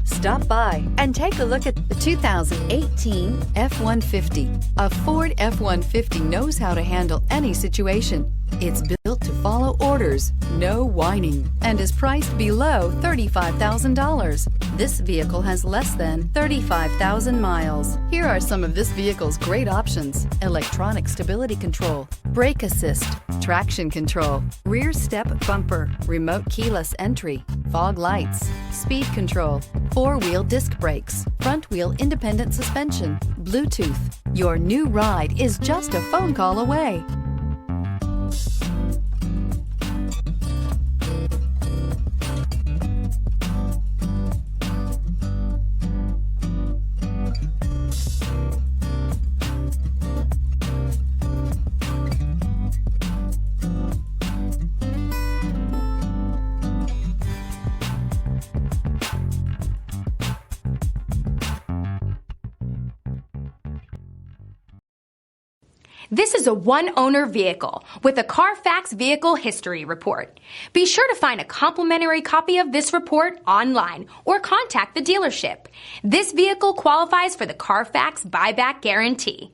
Stop by and take a look at the 2018 F-150. A Ford F-150 knows how to handle any situation. It's built to follow orders, no whining, and is priced below $35,000. This vehicle has less than 35,000 miles. Here are some of this vehicle's great options: electronic stability control, brake assist, traction control, rear step bumper, remote keyless entry, fog lights, speed control, four-wheel disc brakes, front-wheel independent suspension, Bluetooth. Your new ride is just a phone call away. This is a one-owner vehicle with a Carfax Vehicle History Report. Be sure to find a complimentary copy of this report online or contact the dealership. This vehicle qualifies for the Carfax Buyback Guarantee.